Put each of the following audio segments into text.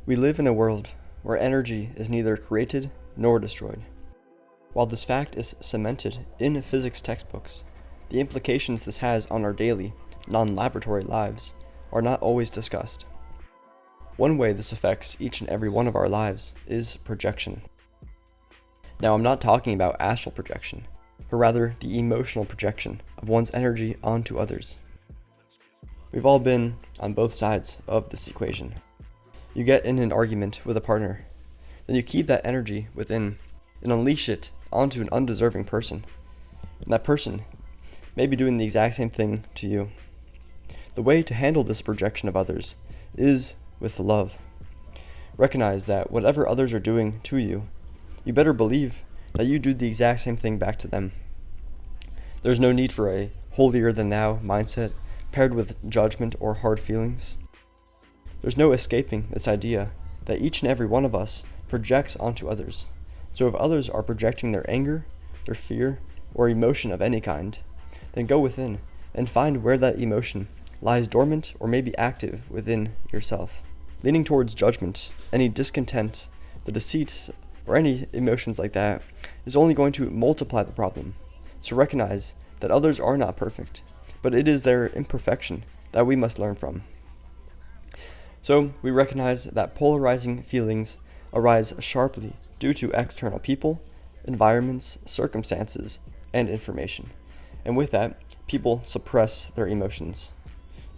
We live in a world where energy is neither created nor destroyed. While this fact is cemented in physics textbooks, the implications this has on our daily, non-laboratory lives are not always discussed. One way this affects each and every one of our lives is projection. Now, I'm not talking about astral projection, but rather the emotional projection of one's energy onto others. We've all been on both sides of this equation. You get in an argument with a partner, then you keep that energy within and unleash it onto an undeserving person. And that person may be doing the exact same thing to you. The way to handle this projection of others is with love. Recognize that whatever others are doing to you, you better believe that you do the exact same thing back to them. There's no need for a holier-than-thou mindset paired with judgment or hard feelings. There's no escaping this idea that each and every one of us projects onto others. So if others are projecting their anger, their fear, or emotion of any kind, then go within and find where that emotion lies dormant or maybe active within yourself. Leaning towards judgment, any discontent, the deceit, or any emotions like that is only going to multiply the problem. So recognize that others are not perfect, but it is their imperfection that we must learn from. So we recognize that polarizing feelings arise sharply due to external people, environments, circumstances, and information. And with that, people suppress their emotions.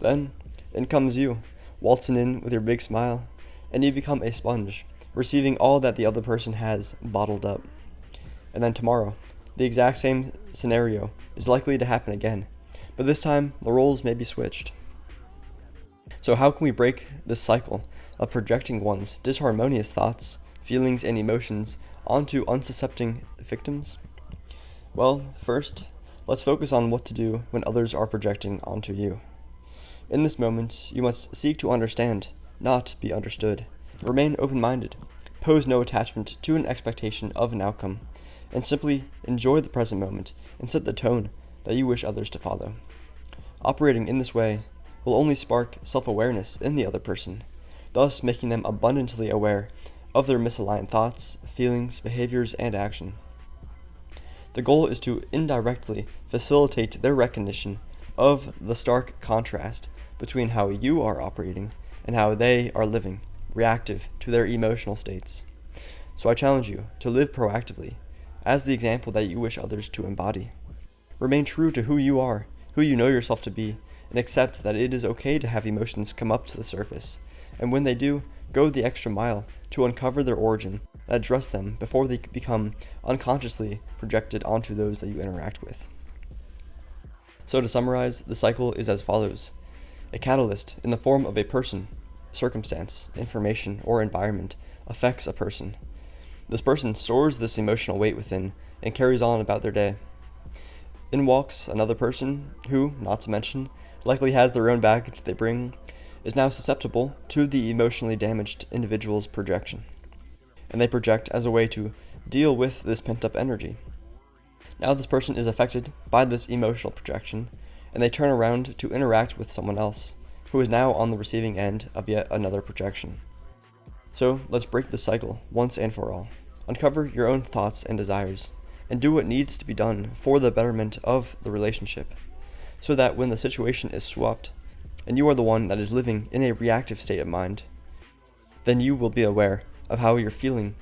Then, in comes you, waltzing in with your big smile, and you become a sponge, receiving all that the other person has bottled up. And then tomorrow, the exact same scenario is likely to happen again, but this time the roles may be switched. So how can we break this cycle of projecting one's disharmonious thoughts, feelings, and emotions onto unsuspecting victims? Well, first, let's focus on what to do when others are projecting onto you. In this moment, you must seek to understand, not be understood. Remain open-minded, pose no attachment to an expectation of an outcome, and simply enjoy the present moment and set the tone that you wish others to follow. Operating in this way will only spark self-awareness in the other person, thus making them abundantly aware of their misaligned thoughts, feelings, behaviors, and action. The goal is to indirectly facilitate their recognition of the stark contrast between how you are operating and how they are living, reactive to their emotional states. So I challenge you to live proactively as the example that you wish others to embody. Remain true to who you are, who you know yourself to be, and accept that it is okay to have emotions come up to the surface, and when they do, go the extra mile to uncover their origin and address them before they become unconsciously projected onto those that you interact with. So to summarize, the cycle is as follows. A catalyst in the form of a person, circumstance, information, or environment affects a person. This person stores this emotional weight within and carries on about their day. In walks another person who, not to mention, likely has their own baggage they bring, is now susceptible to the emotionally damaged individual's projection. And they project as a way to deal with this pent-up energy. Now this person is affected by this emotional projection, and they turn around to interact with someone else, who is now on the receiving end of yet another projection. So let's break the cycle once and for all. Uncover your own thoughts and desires, and do what needs to be done for the betterment of the relationship, so that when the situation is swapped, and you are the one that is living in a reactive state of mind, then you will be aware of how you're feeling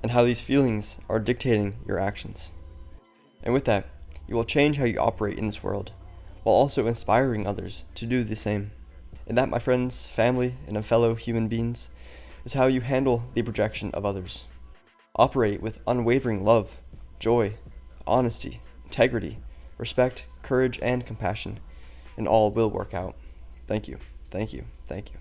and how these feelings are dictating your actions. And with that, you will change how you operate in this world, while also inspiring others to do the same. And that, my friends, family, and fellow human beings, is how you handle the projection of others. Operate with unwavering love, joy, honesty, integrity, respect, courage, and compassion, and all will work out. Thank you, thank you, thank you.